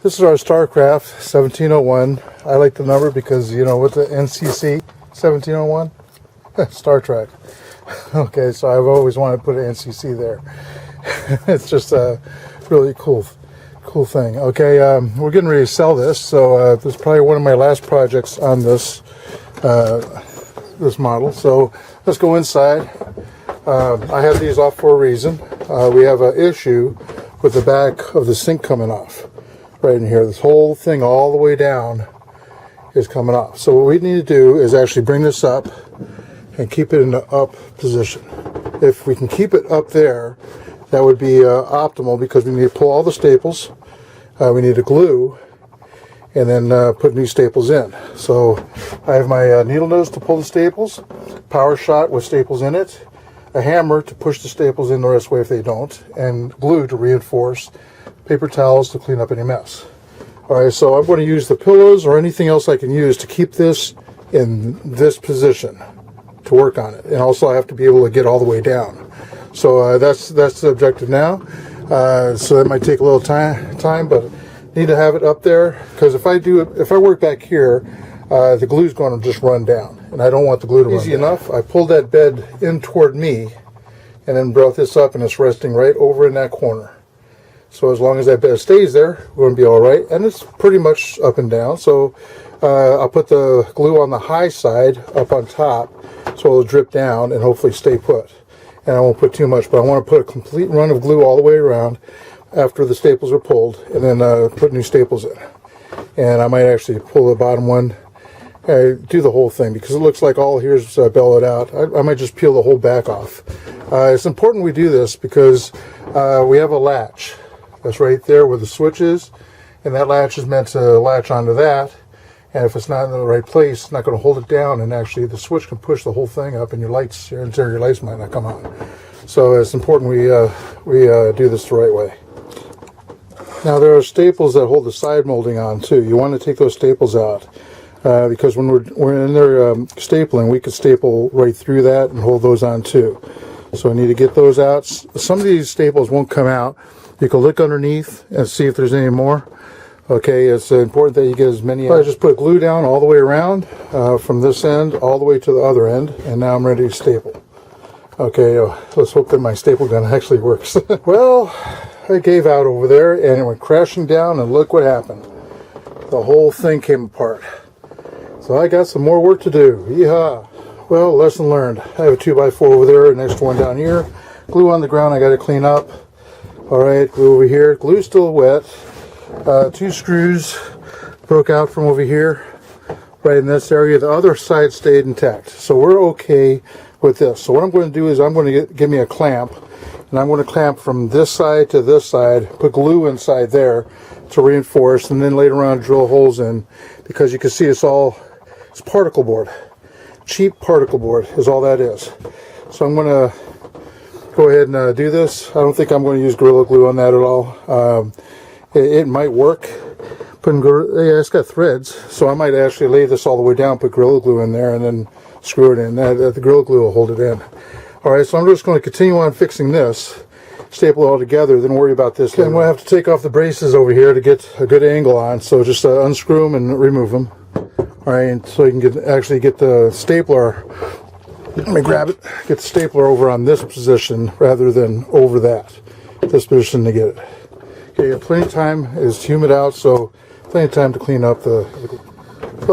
This is our StarCraft 1701. I like the number because, you know, with the NCC 1701, Star Trek. Okay, so I've always wanted to put an NCC there. It's just a really cool thing. Okay, we're getting ready to sell this, so this is probably one of my last projects on this this model. So let's go inside. I have these off for a reason. We have an issue with the back of the sink coming off. Right in here, this whole thing all the way down is coming off. So what we need to do is actually bring this up and keep it in the up position. If we can keep it up there, that would be optimal, because we need to pull all the staples. We need to glue and then put new staples in. So I have my needle nose to pull the staples, power shot with staples in it, a hammer to push the staples in the rest way if they don't, and glue to reinforce, paper towels to clean up any mess. Alright, so I'm going to use the pillows or anything else I can use to keep this in this position to work on it. And also I have to be able to get all the way down. So that's the objective now. So that might take a little time, but need to have it up there, because if I work back here, the glue's going to just run down, and I don't want the glue to run down. Easy enough. I pulled that bed in toward me and then brought this up, and it's resting right over in that corner. So as long as that bed stays there, we're going to be all right. And it's pretty much up and down. So I'll put the glue on the high side up on top, so it'll drip down and hopefully stay put. And I won't put too much, but I want to put a complete run of glue all the way around after the staples are pulled, and then put new staples in. And I might actually pull the bottom one, do the whole thing, because it looks like all here's bellowed out. I might just peel the whole back off. It's important we do this because we have a latch. That's right there where the switch is, and that latch is meant to latch onto that, and if it's not in the right place, it's not going to hold it down, and actually the switch can push the whole thing up, and your interior lights might not come on. So it's important we do this the right way. Now there are staples that hold the side molding on too. You want to take those staples out, because when we're in there stapling, we could staple right through that and hold those on too. So I need to get those out. Some of these staples won't come out. You can look underneath and see if there's any more. Okay, it's important that you get as many out. I just put glue down all the way around, from this end all the way to the other end, and now I'm ready to staple. Okay, let's hope that my staple gun actually works. Well, I gave out over there and it went crashing down, and look what happened. The whole thing came apart. So I got some more work to do. Yeehaw. Well, lesson learned. I have a 2x4 over there, an extra one down here. Glue on the ground I got to clean up. Alright, glue over here. Glue's still wet. 2 screws broke out from over here, right in this area. The other side stayed intact. So we're okay with this. So what I'm going to do is I'm going to get me a clamp, and I'm going to clamp from this side to this side, put glue inside there to reinforce, and then later on drill holes in, because you can see it's particle board. Cheap particle board is all that is. So I'm going to go ahead and do this. I don't think I'm going to use Gorilla Glue on that at all. It might work. Yeah, it's got threads, so I might actually lay this all the way down, put Gorilla Glue in there, and then screw it in. The Gorilla Glue will hold it in. Alright, so I'm just going to continue on fixing this, staple it all together, then worry about this. Okay, I'm going to have to take off the braces over here to get a good angle on, so just unscrew them and remove them. Alright, so you can actually get the stapler. Let me grab it. Get the stapler over on this position rather than over this position to get it. Okay, you have plenty of time. It's humid out, so plenty of time to clean up so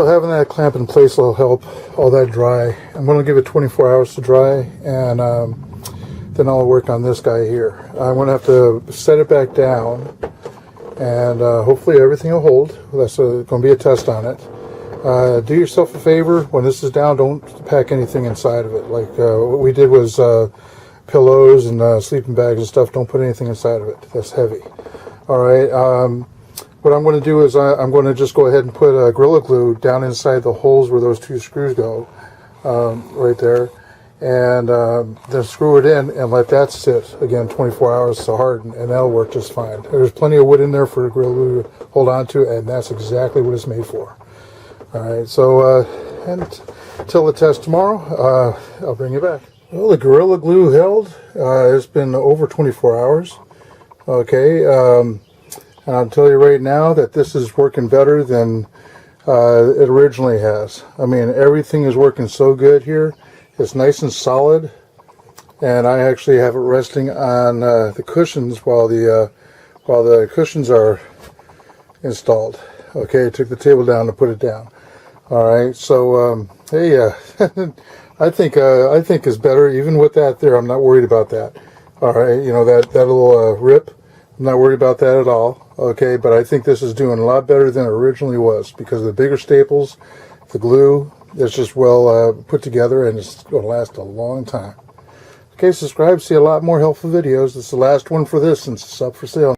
having that clamp in place will help all that dry. I'm going to give it 24 hours to dry, and then I'll work on this guy here. I'm going to have to set it back down, and hopefully everything will hold. That's going to be a test on it. Do yourself a favor, when this is down, don't pack anything inside of it. Like what we did was pillows and sleeping bags and stuff. Don't put anything inside of it. That's heavy. Alright, what I'm going to do is I'm going to just go ahead and put Gorilla Glue down inside the holes where those 2 screws go, right there, and then screw it in and let that sit, again, 24 hours to harden, and that'll work just fine. There's plenty of wood in there for Gorilla Glue to hold on to, and that's exactly what it's made for. Alright, so and until the test tomorrow, I'll bring you back. Well, the Gorilla Glue held. It's been over 24 hours. Okay, And I'll tell you right now that this is working better than it originally has. I mean, everything is working so good here. It's nice and solid, and I actually have it resting on the cushions while the cushions are installed. Okay, I took the table down to put it down. All right, so hey, I think it's better even with that there. I'm not worried about that. All right, you know that little rip. I'm not worried about that at all. Okay, but I think this is doing a lot better than it originally was because of the bigger staples, the glue. It's just well put together, and it's going to last a long time. Okay, subscribe. See a lot more helpful videos. This is the last one for this since it's up for sale.